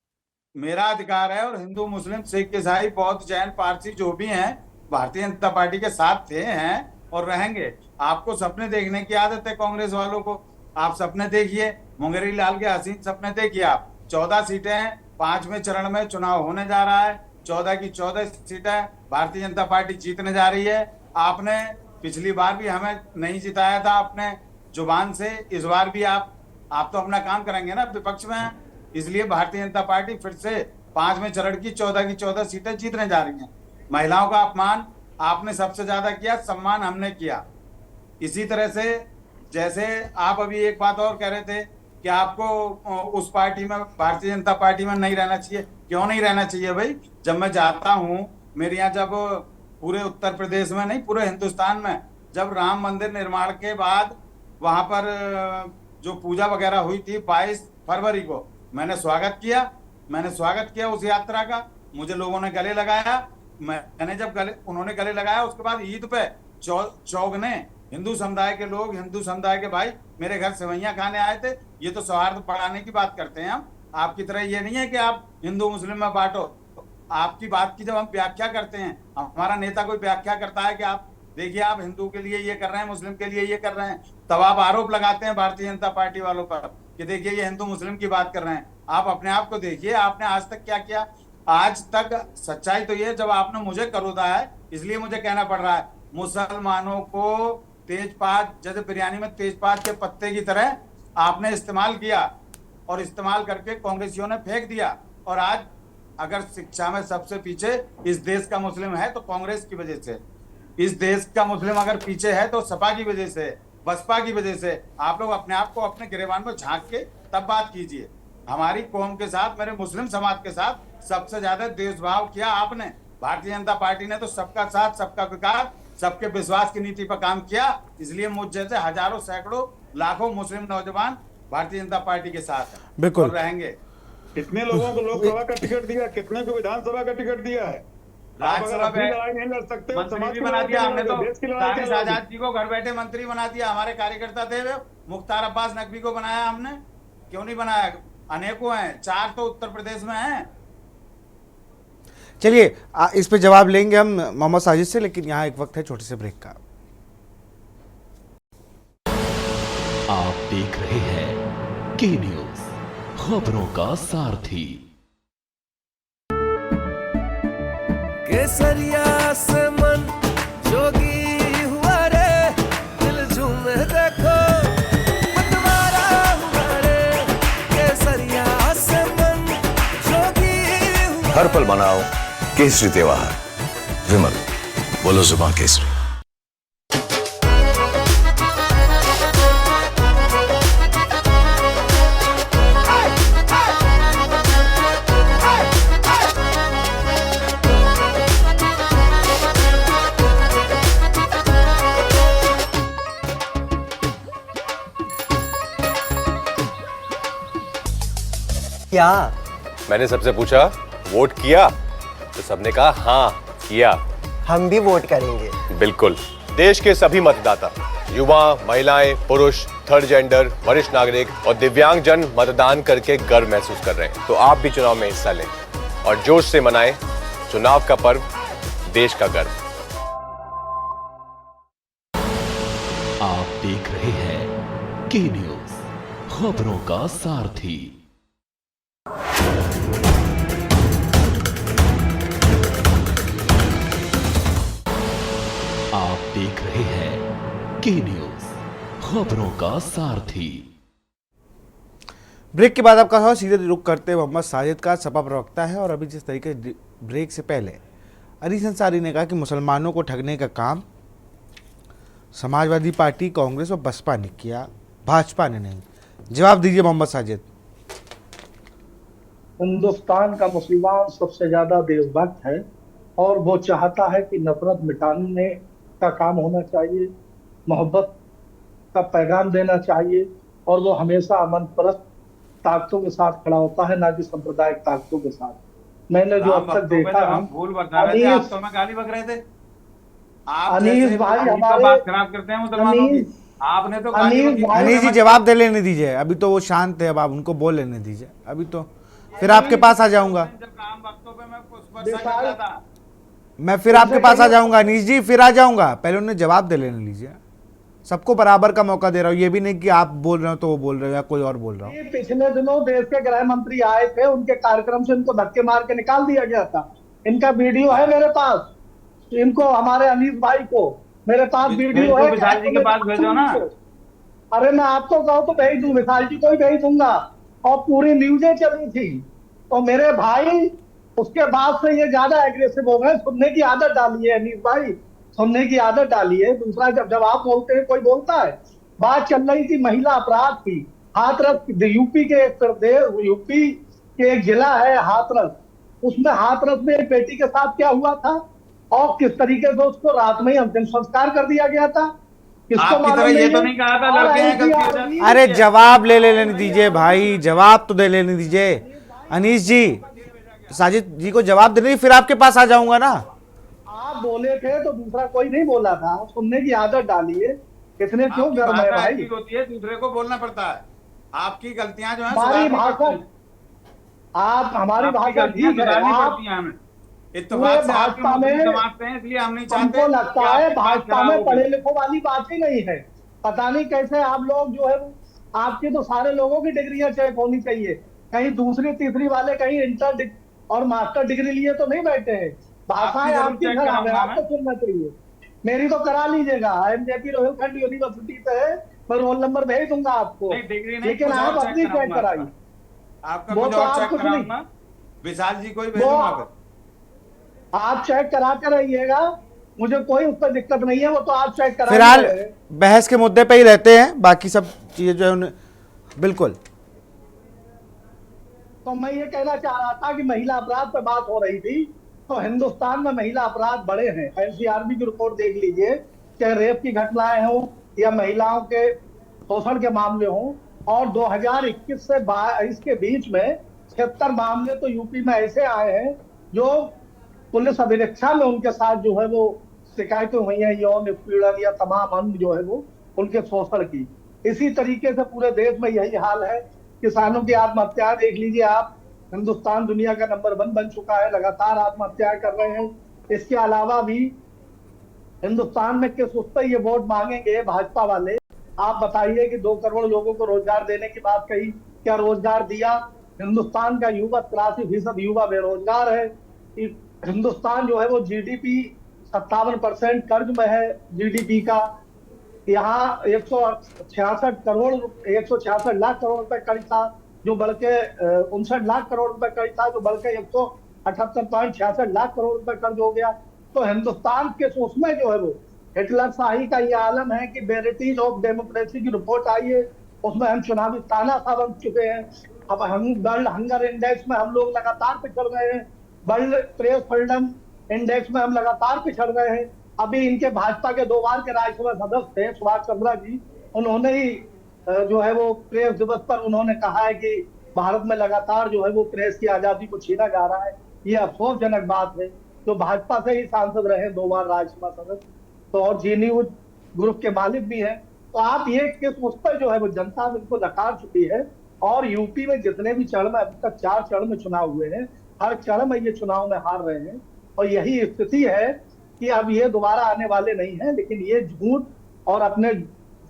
मेरा अधिकार है। और हिंदू, मुस्लिम, सिख, ईसाई, बौद्ध, जैन, पारसी जो भी हैं भारतीय जनता पार्टी के साथ थे, हैं और रहेंगे। आपको सपने देखने की आदत है कांग्रेस वालों को, आप सपने देखिए, मुंगेरी लाल के हसीन सपने देखिए। आप 14 सीटें हैं, 5वें चरण में चुनाव होने जा रहा है, 14 की 14 सीटें भारतीय जनता पार्टी जीतने जा रही है। आपने पिछली बार भी हमें नहीं जिताया था अपने जुबान से, इस बार भी आप तो अपना काम करेंगे ना, विपक्ष में हैं, इसलिए भारतीय जनता पार्टी फिर से 5वें चरण की 14 सीटें जीतने जा रही हैं। महिलाओं का अपमान आपने सबसे ज्यादा किया, सम्मान हमने किया। इसी तरह से जैसे आप अभी एक बात और कह रहे थे कि आपको उस पार्टी में, भारतीय जनता पार्टी में नहीं रहना चाहिए। क्यों नहीं रहना चाहिए भाई? जब मैं जाता हूँ, मेरे यहाँ जब पूरे उत्तर प्रदेश में नहीं, पूरे हिंदुस्तान में जब राम मंदिर निर्माण के बाद वहां पर जो पूजा वगैरह हुई थी 22 फरवरी को, मैंने स्वागत किया उस यात्रा का। मुझे लोगों ने गले लगाया, मैंने जब उन्होंने गले लगाया, उसके बाद ईद पे चौगने हिंदू समुदाय के लोग, हिंदू समुदाय के भाई मेरे घर सेवैयां खाने आए थे। ये तो सौहार्द बढ़ाने की बात करते हैं हम। आपकी तरह ये नहीं है कि आप हिंदू मुस्लिम में बांटो। आपकी बात की जब हम व्याख्या करते हैं, हमारा नेता कोई व्याख्या करता है कि आप देखिए आप हिंदू के लिए ये कर रहे हैं, मुस्लिम के लिए ये कर रहे हैं, तब आप आरोप लगाते हैं भारतीय जनता पार्टी वालों पर कि देखिए ये हिंदू मुस्लिम की बात कर रहे हैं। आप अपने आप को देखिए, आपने आज तक क्या किया? आज तक सच्चाई तो ये, जब आपने मुझे करोदा है इसलिए मुझे कहना पड़ रहा है, मुसलमानों को तेजपात, जैसे बिरयानी में तेजपात के पत्ते की तरह आपने इस्तेमाल किया और इस्तेमाल करके कांग्रेसियों ने फेंक दिया। और आज अगर शिक्षा में सबसे पीछे इस देश का मुस्लिम है तो कांग्रेस की वजह से, इस देश का मुस्लिम अगर पीछे है तो सपा की वजह से, बसपा की वजह से। आप लोग अपने आप को अपने गिरेबान में झांक के तब बात कीजिए। हमारी कौम के साथ, मेरे मुस्लिम समाज के साथ सबसे ज्यादा देशभाव किया आपने। भारतीय जनता पार्टी ने तो सबका साथ, सबका विकास, सबके विश्वास की नीति पर काम किया। इसलिए मुझ जैसे हजारों, सैकड़ों, लाखों मुस्लिम नौजवान भारतीय जनता पार्टी के साथ हैं, बिल्कुल और रहेंगे। कितने लोगों को लोकसभा का टिकट दिया, कितने को विधानसभा का टिकट दिया है? राज्यसभा अपनी लड़ाई नहीं लड़ सकते, मंत्री समाज भी की बना लड़ाई दिया हमने, तो देश की लड़ाई साजिश क्या लड़ाई? आजाद जी को घर बैठे मंत्री बना दिया। हमारे कार्यकर्ता थे वे, मुख्तार अब्बास नकवी को बनाया हमने, क्यों नहीं बनाया? अनेकों हैं, 4 तो उत्तर प्रदेश में हैं। चलिए इस पे जवाब लेंगे हम मोहम्मद साजिद से, लेकिन यहाँ एक वक्त है छोटे से ब्रेक का। आप देख रहे हैं के न्यूज, खबरों का सारथी। केसरिया से मन जोगी हुआ रे, दिल झूमे देखो मतवारा हुआ रे। केसरिया से मन जोगी हुआ। हर पल मनाओ केसरी त्योहार। विमल, बोलो जुबान केसरी। क्या? मैंने सबसे पूछा वोट किया, तो सबने कहा हाँ किया। हम भी वोट करेंगे। बिल्कुल। देश के सभी मतदाता, युवा, महिलाएं, पुरुष, थर्ड जेंडर, वरिष्ठ नागरिक और दिव्यांग जन मतदान करके गर्व महसूस कर रहे हैं। तो आप भी चुनाव में हिस्सा लें और जोश से मनाएं चुनाव का पर्व, देश का गर्व। आप देख रहे हैं के न्यूज, खबरों का सारथी। आप देख रहे हैं के न्यूज, खबरों का सारथी। ब्रेक के बाद आपका सीधे रुख करते हुए मोहम्मद साजिद का सपा प्रवक्ता है, और अभी जिस तरीके ब्रेक से पहले अनीस अंसारी ने कहा कि मुसलमानों को ठगने का काम समाजवादी पार्टी, कांग्रेस और बसपा ने किया, भाजपा ने नहीं। जवाब दीजिए मोहम्मद साजिद। हिंदुस्तान का मुसलमान सबसे ज्यादा देशभक्त है और वो चाहता है कि नफरत मिटाने का काम होना चाहिए, मोहब्बत का पैगाम देना चाहिए, और वो हमेशा अमन परस्त ताकतों के साथ खड़ा होता है, ना कि सांप्रदायिक ताकतों के साथ। मैंने जो अब तक देखा है, भूल बता रहे थे, आप तो मैं गाली बक रहे थे। आप अनीस भाई हमारे बात खराब करते हैं मुसलमानों की। आपने तो अनीस जी जवाब दे लेने दीजिए, अभी तो वो शांत है, अब आप उनको बोल लेने दीजिए। अभी तो फिर आपके पास आ जाऊंगा, मैं फिर आपके पास आ जाऊंगा अनीस जी, फिर आ जाऊंगा। पहले उन्हें जवाब दे लेने लीजिए। सबको बराबर का मौका दे रहा हूँ, ये भी नहीं कि आप बोल रहे हो तो वो बोल रहे हो या कोई और बोल रहा हो। पिछले दिनों देश के गृह मंत्री आए थे, उनके कार्यक्रम से इनको धक्के मार के निकाल दिया गया था। इनका वीडियो है मेरे पास, इनको, हमारे अनीस भाई को मेरे पास वीडियो है। विशाल जी के पास भेजो ना। अरे मैं आपको कहूँ तो भेज दूं, विशाल जी को ही भेज दूंगा। और पूरी न्यूजें चली थी, तो मेरे भाई उसके बाद से ये ज्यादा एग्रेसिव हो गए। सुनने की आदत डाली है अनीस भाई, सुनने की आदत डाली है। दूसरा, जब आप बोलते हैं कोई बोलता है। बात चल रही थी महिला अपराध की। हाथरस यूपी के एक जिला है हाथरस, उसमें हाथरस में एक बेटी के साथ क्या हुआ था और किस तरीके से उसको रात में ही अंतिम संस्कार कर दिया गया था। किसको मालूम ये तो नहीं कहा था लड़के हैं गलती से। अरे जवाब ले लेने दीजिए भाई, जवाब तो दे लेने दीजिए अनीस जी। साजिद जी को जवाब देने, फिर आपके पास आ जाऊंगा ना। आप बोले थे तो दूसरा कोई नहीं बोला था। सुनने की आदत डाली है, किसने क्यों गर्म है भाई। होती है, दूसरे को बोलना पड़ता है। आपकी गलतियां जो है हमारी भाषा, आप हमारी भाषा ठीक है। इत्तेफाक से आपकी भाजपा मुद्दे में समाप्त हैं, इसलिए हम नहीं चाहते हमको लगता कि है आपके पास भाजपा में खराब पढ़े हो। लिखों वाली बात ही नहीं है। पता नहीं कैसे आप लोग जो है आपकी तो सारे लोगों की डिग्रियां चेक होनी चाहिए, कहीं दूसरी तीसरी वाले कहीं इंटर और मास्टर डिग्री लिए तो नहीं बैठे हैं। भाषाएं जरूर आपकी चेक खराब है, कराऊंगा आपको सुनना चाहिए। मेरी तो करा लीजिएगा, IMJP रोहिलखंड यूनिवर्सिटी से है, मैं रोल नंबर भेज दूंगा आपको, नहीं डिग्री नहीं, लेकिन कुछ आप और अपनी चेक चेक कराऊंगा कराइए। आपका वो कुछ तो और आप चेक कुछ नहीं, कराऊंगा, विशाल जी को ही वो भेजूंगा फिर। आप चेक कराते रहिएगा, मुझे कोई उस पर दिक्कत नहीं है, वो तो आप चेक करा फिलहाल रहे हैं। बहस के मुद्दे पे ही रहते हैं, बाकी सब चीजें जो है उन्हें बिल्कुल। तो मैं ये कहना चाह रहा था कि महिला अपराध पे बात हो रही थी, तो हिंदुस्तान में महिला अपराध बढ़े हैं। NCRB की रिपोर्ट देख लीजिए, चाहे रेप की घटनाएं हों या महिलाओं के शोषण के मामले हों, और 2021 से 22 के बीच में 76 मामले तो यूपी में ऐसे आए हैं जो पुलिस अभिरक्षा में उनके साथ जो है वो शिकायतें हुई हैं, यौन उत्पीड़न या तमाम अन्य जो है वो उनके शोषण की। इसी तरीके से पूरे देश में यही हाल है। किसानों की आत्महत्या देख लीजिए आप, हिंदुस्तान दुनिया का नंबर 1 बन चुका है, लगातार आत्महत्या कर रहे हैं। इसके अलावा भी हिंदुस्तान में किस उस पर ये वोट मांगेंगे भाजपा वाले? आप बताइए कि 2 करोड़ लोगों को रोजगार देने की बात कही, क्या रोजगार दिया? हिंदुस्तान का युवा 83% युवा बेरोजगार है। हिंदुस्तान जो है वो GDP 57% कर्ज में है GDP का। यहाँ 166 लाख करोड़ रुपए कर्ज था, जो बढ़ के 59 लाख करोड़ रुपए कर्ज था, जो बढ़ के 178.66 लाख करोड़ रुपए कर्ज हो गया। तो हिंदुस्तान के उसमें जो है वो हिटलर शाही का ये आलम है कि वेरिटीज ऑफ डेमोक्रेसी की रिपोर्ट आई है, उसमें हम चुनावी तानाशाह बन चुके हैं। अब हम वर्ल्ड हंगर इंडेक्स में हम लोग लगातार पिछड़ रहे हैं, वर्ल्ड प्रेस फ्रीडम इंडेक्स में हम लगातार पिछड़ रहे हैं। अभी इनके भाजपा के 2 बार के राज्यसभा सदस्य थे सुभाष चंद्रा जी, उन्होंने ही जो है वो प्रेस दिवस पर उन्होंने कहा है कि भारत में लगातार जो है वो प्रेस की आजादी को छीना जा रहा है। ये अफसोसजनक बात है। जो भाजपा से ही सांसद रहे 2 बार राज्यसभा सदस्य, तो और जी न्यूज ग्रुप के मालिक भी हैं। तो आप ये किस उस पर जो है वो जनता इनको नकार चुकी है। और यूपी में जितने भी चरण में अभी तक 4 चरण में चुनाव हुए हैं, हर चरण में ये चुनाव में हार रहे हैं। और यही स्थिति है कि अब ये दोबारा आने वाले नहीं है, लेकिन ये झूठ और अपने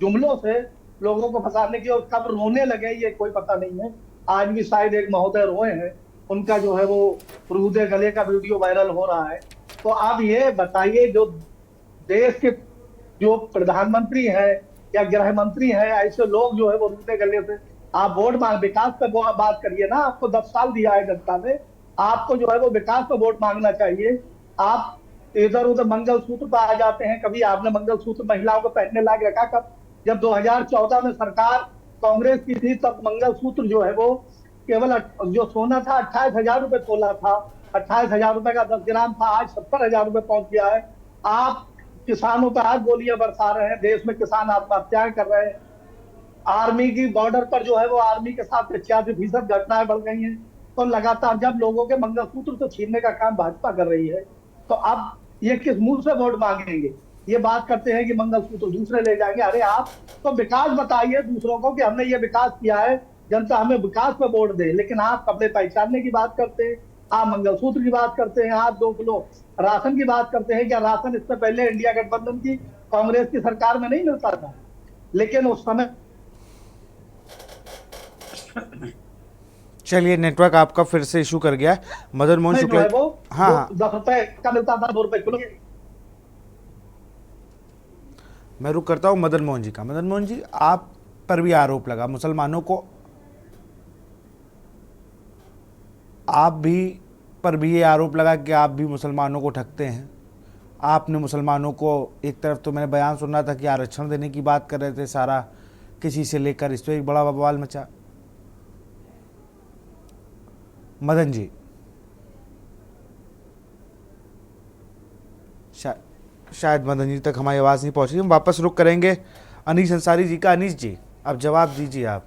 जुमलों से लोगों को फंसाने की, और कब रोने लगे ये कोई पता नहीं है। आज भी शायद एक महोदय रोए हैं, उनका जो है वो रूदे गले का वीडियो वायरल हो रहा है। तो आप ये बताइए, जो देश के जो प्रधानमंत्री है या गृह मंत्री है, ऐसे लोग जो है वो रूदे गले से आप वोट मांग, विकास पर बात करिए ना। आपको 10 साल दिया है जनता ने, आपको जो है वो विकास पर वोट मांगना चाहिए। आप इधर उधर मंगलसूत्र पर आ जाते हैं। कभी आपने मंगलसूत्र महिलाओं को पहनने लायक रखा कब? जब 2014 में सरकार कांग्रेस की थी, तब मंगलसूत्र जो है वो केवल जो सोना था 28,000 रुपए तोला था, 28,000 रुपए का 10 ग्राम था, आज 70,000 रुपए पहुंच गया है। आप किसानों पर आज गोलियां बरसा रहे हैं, देश में किसान आत्महत्याएं कर रहे हैं। आर्मी की बॉर्डर पर जो है वो आर्मी के साथ 85% घटनाएं बढ़ गई हैं। तो लगातार जब लोगों के मंगलसूत्र तो छीनने का काम भाजपा कर रही है, तो अब ये किस मुंह से वोट मांगेंगे? ये बात करते हैं कि मंगलसूत्र दूसरे ले जाएंगे। अरे आप तो विकास बताइए दूसरों को कि हमने ये विकास किया है, जनता हमें विकास पे वोट दे। लेकिन आप कपड़े पहचानने की बात करते हैं, आप मंगलसूत्र की बात करते हैं, आप 2 किलो राशन की बात करते हैं। क्या राशन इससे पहले इंडिया गठबंधन की कांग्रेस की सरकार में नहीं मिलता था? लेकिन उस समय चलिए, नेटवर्क आपका फिर से इशू कर गया है। मदन मोहन शुक्ला, हाँ 10 रुपए का मिलता था, 2 रुपए किलो। मैं रुक करता हूँ मदन मोहन जी का। मदन मोहन जी, आप पर भी आरोप लगा मुसलमानों को, आप भी पर भी ये आरोप लगा कि आप भी मुसलमानों को ठगते हैं। आपने मुसलमानों को, एक तरफ तो मैंने बयान सुन रहा था कि आरक्षण देने की बात कर रहे थे सारा, किसी से लेकर इस पर एक बड़ा बवाल मचा। मदन जी, शायद मदन जी तक हमारी आवाज़ नहीं पहुंची। हम वापस रुक करेंगे अनीस अंसारी जी का। अनीस जी, अब जवाब दीजिए आप।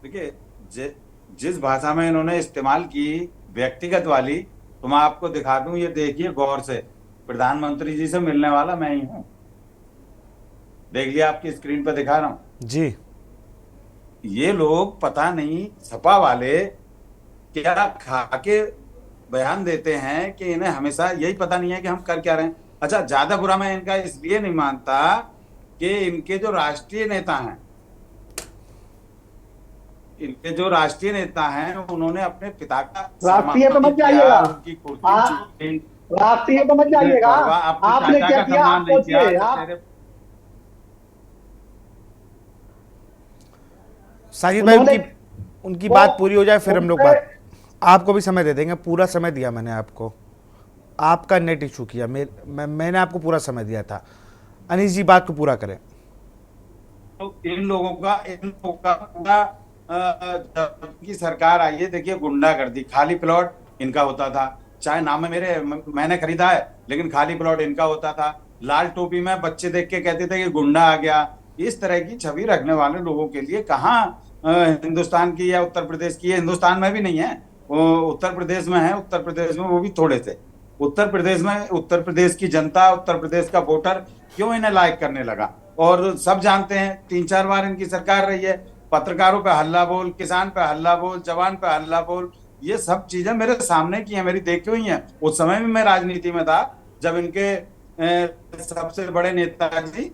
देखिए, जिस भाषा में इन्होंने इस्तेमाल की व्यक्तिगत वाली, तो मैं आपको दिखा दूं, ये देखिए गौर से, प्रधानमंत्री जी से मिलने वाला मैं ही हूं। देख लिया, आपकी स्क्रीन पर दिखा रहा हूं जी। ये लोग पता नहीं सपा वाले क्या खा के बयान देते हैं कि इन्हें हमेशा यही पता नहीं है कि हम कर क्या रहे हैं। अच्छा, ज्यादा बुरा मैं इनका इसलिए नहीं मानता कि इनके जो राष्ट्रीय नेता हैं, उन्होंने अपने पिता का राष्ट्रीय तो मत किया, जाइएगा, उनकी कुर्सी छीनी, राष्ट्रीय तो मत जाइएगा। आपने चाचा क्या का किया सम्मान आप नहीं सोचिए। किया, आप साजिद भाई उन्होंने उनकी वो- बात पूरी हो जाए फिर हम लोग उनसे- बात, आपको भी समय दे देंगे। पूरा समय दिया मैंने आपको, आपका नेट इशू किया, मैंने आपको पूरा समय दिया था। अनीस जी बात को पूरा करें। तो इन लोगों का पूरा जब की सरकार आई है, देखिए गुंडागर्दी, खाली प्लॉट इनका होता था, चाहे नाम मेरे मैंने खरीदा है लेकिन खाली प्लॉट इनका होता था। लाल टोपी में बच्चे देख के कहते थे कि गुंडा आ गया। इस तरह की छवि रखने वाले लोगों के लिए कहाँ हिंदुस्तान की या उत्तर प्रदेश की, हिंदुस्तान में भी नहीं है, वो उत्तर प्रदेश में है। उत्तर प्रदेश में वो भी थोड़े से, उत्तर प्रदेश में उत्तर प्रदेश की जनता, उत्तर प्रदेश का वोटर क्यों इन्हें लाइक करने लगा। और सब जानते हैं 3-4 बार इनकी सरकार रही है, पत्रकारों पे हल्ला बोल, किसान पे हल्ला बोल, जवान पे हल्ला बोल, ये सब चीजें मेरे सामने की हैं, मेरी देखी हुई हैं। उस समय भी मैं राजनीति में था जब इनके सबसे बड़े नेताजी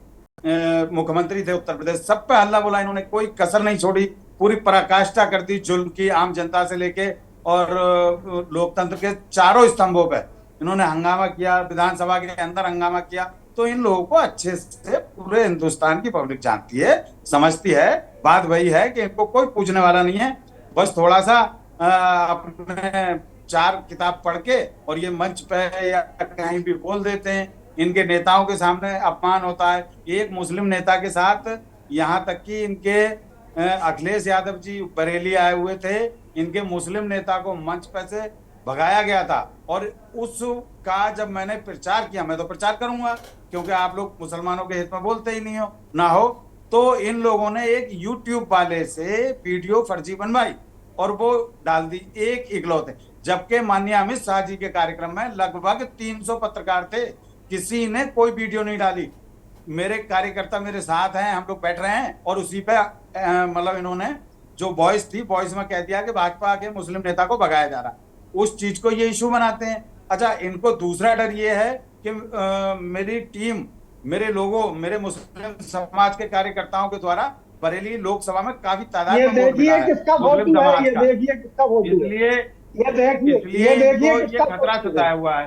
मुख्यमंत्री थे उत्तर प्रदेश, सब पे हल्ला बोला इन्होंने, कोई कसर नहीं छोड़ी, पूरी पराकाष्ठा कर दी जुल्म की, आम जनता से लेके और लोकतंत्र के चारों स्तंभों पे इन्होंने हंगामा किया, विधानसभा के अंदर हंगामा किया। तो इन लोगों को अच्छे से पूरे हिंदुस्तान की पब्लिक जानती है, समझती है। बात वही है कि इनको कोई पूछने वाला नहीं है, बस थोड़ा सा अपने 4 किताब पढ़ के और ये मंच पे या कहीं भी बोल देते हैं। इनके नेताओं के सामने अपमान होता है। एक मुस्लिम नेता के साथ यहाँ तक कि इनके अखिलेश यादव जी बरेली आए हुए थे, इनके मुस्लिम नेता को मंच पे से भगाया गया था। और उसका जब मैंने प्रचार किया, मैं तो प्रचार करूंगा क्योंकि आप लोग मुसलमानों के हित में बोलते ही नहीं हो ना हो, तो इन लोगों ने एक यूट्यूब वाले से वीडियो फर्जी बनवाई और वो डाल दी, एक इकलौते। जबकि माननीय अमित शाह जी के कार्यक्रम में लगभग 300 पत्रकार थे, किसी ने कोई वीडियो नहीं डाली। मेरे कार्यकर्ता मेरे साथ हैं, हम लोग बैठ रहे हैं और उसी पे मतलब इन्होंने जो वॉइस थी, वॉइस में कह दिया कि भाजपा के मुस्लिम नेता को भगाया जा रहा। उस चीज को ये इशू बनाते हैं। अच्छा, इनको दूसरा डर ये है कि मेरी टीम, मेरे लोगों, मेरे मुस्लिम समाज के कार्यकर्ताओं के द्वारा बरेली लोकसभा में काफी तादाद में वोट मिला है किसका मुस्लिम वोट है, समाज ये का। देखिए किसका वोट है, इसलिए ये देखिए इनको किसका ये खतरा वोट है। सताया हुआ है।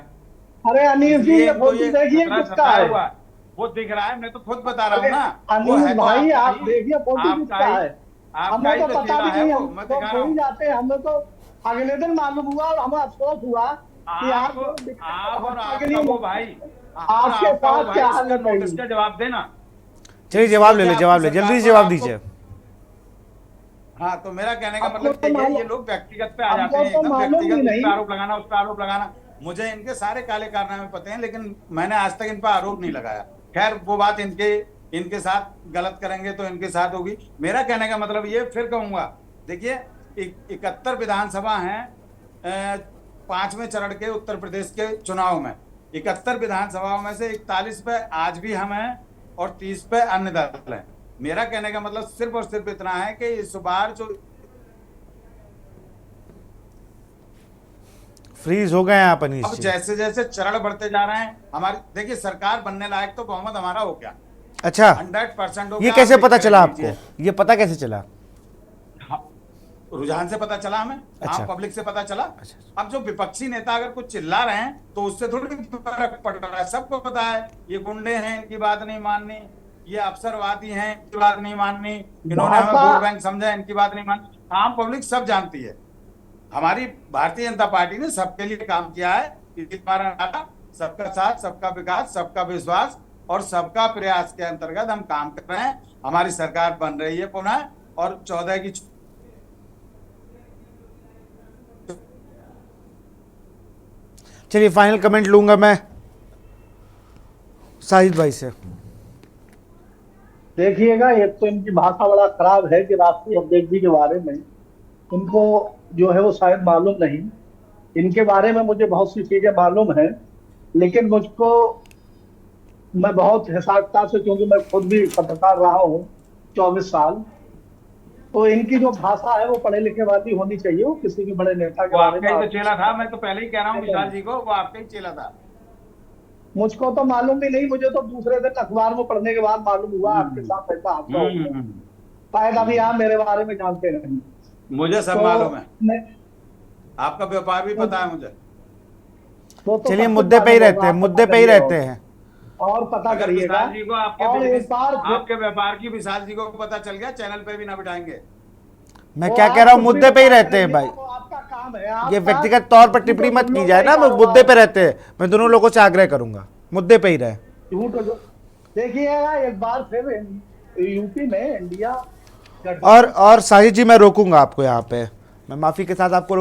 अरे अनिल जी, ये इनको वोट ये देखिए खतरा किसका सताया है। हुआ है, वो दिख रहा है, मैं तो खुद बता रहा हूँ ना। वो अनिल है तो भाई, आपका आप ही, देखिए वोट किसका आपका ही, है। आपका हमें ही तो पता वसीला भी है नहीं, वो, हम मैं तो दिखा रहा भूल हूँ। जाते हैं। हमें तो अगले दिन मालूम हुआ और हमें अफसोस हुआ कि आप और आपका वो भाई, आपके साथ क्या हाल है भाई? नोटिस का जवाब देना। चलिए जवाब ले ले, जवाब ले, जल्दी से जवाब दीजिए। हाँ, तो मेरा कहने का आपको मतलब तो ये है, मालूम- ये लोग व्यक्तिगत पे आ जाते आपको हैं, तो एकदम मालूम ही व्यक्तिगत, उस नहीं। पे आरोप लगाना, उस पे आरोप लगाना। मुझे इनके सारे काले कारनामे पते हैं, लेकिन मैंने आज तक इन पर आरोप नहीं लगाया। खैर, वो बात इनके साथ गलत करेंगे तो इनके साथ होगी। मेरा कहने का मतलब ये, फिर कहूंगा, देखिए 71 विधानसभा हैं 5वें चरण के उत्तर प्रदेश के चुनाव में। 71 विधानसभाओं में से 41 पे आज भी हम हैं और 30 पे अन्य दल हैं। मेरा कहने का मतलब सिर्फ और सिर्फ इतना है कि इस बार जो फ्रीज हो गए हैं आप अनीस अब जी। जैसे जैसे चरण बढ़ते जा रहे हैं, हमारी देखिए सरकार बनने लायक तो बहुमत हमारा हो गया, अच्छा 100% हो ये गया। कैसे आप पता देख चला लीजिए। आपको, ये पता कैसे चला? रुझान से पता चला हमें, अच्छा। आम पब्लिक से पता चला। अच्छा। अब जो विपक्षी नेता अगर कुछ चिल्ला रहे हैं तो उससे थोड़ी फर्क पड़ रहा है, सबको पता है ये गुंडे हैं, इनकी बात नहीं माननी, ये अवसरवादी हैं, इनकी बात नहीं माननी, इन्होंने हमें वोट बैंक समझा, इनकी बात नहीं माननी। आम पब्लिक सब जानती है। हमारी भारतीय जनता पार्टी ने सबके लिए काम किया है। इस बार सबका साथ, सबका विकास, सबका विश्वास और सबका प्रयास के अंतर्गत हम काम कर रहे हैं। हमारी सरकार बन रही है पुनः, और 14 की चलिए फाइनल कमेंट लूंगा मैं साहिद भाई से। देखिएगा, एक तो इनकी भाषा बड़ा खराब है कि राष्ट्रीय अध्यक्ष जी के बारे में इनको जो है वो शायद मालूम नहीं। इनके बारे में मुझे बहुत सी चीजें मालूम है, लेकिन मुझको, मैं बहुत हिसाबता से, क्योंकि मैं खुद भी पत्रकार रहा हूँ 24 साल, तो इनकी जो भाषा है वो पढ़े लिखे वाली होनी चाहिए, वो किसी भी बड़े नेता के वो बारे आपका ही में। तो चेला था, मैं तो पहले ही कह रहा हूँ विशाल जी को, वो आपका ही चेला था। मुझको तो मालूम भी नहीं, मुझे तो दूसरे दिन अखबार में पढ़ने के बाद मालूम हुआ आपके साथ ऐसा हादसा हो गया। शायद अभी आप मेरे बारे में जानते नहीं। मुझे सब तो मालूम है, मैं- आपका व्यापार भी पता है मुझे। वो तो चलिए सब मुद्दे कुछ पे ही मालूम रहते होगा, हैं, आप मुद्दे पता पे ही करिए रहते हैं। और पता अगर करिएगा। विशाल जी को आपके और बिजनेस, एक बार आपके व्यापार की विशाल जी को पता चल गया, चैनल पे भी ना बिठाएंगे। मैं वो क्या आप कह रहा हूँ, कुछ मुद्दे भी पे ही बता रहते हैं करेंगे, भाई। वो आपका काम है। ये आपका व्यक्तिगत तौर पर टिप्पणी झूठ मत और की जाए ना, झूठ वो मुद्दे पे रहते हैं। मैं दोनों लोगों से आग्रह करूंगा, मुद्दे पे ही रहे। झूठ और झूठ। देखिएगा एक बार फिर यूपी में इंडिया और साहिद जी, मैं रोकूंगा आपको यहाँ पे, मैं माफी के साथ आपको रोकूंगा।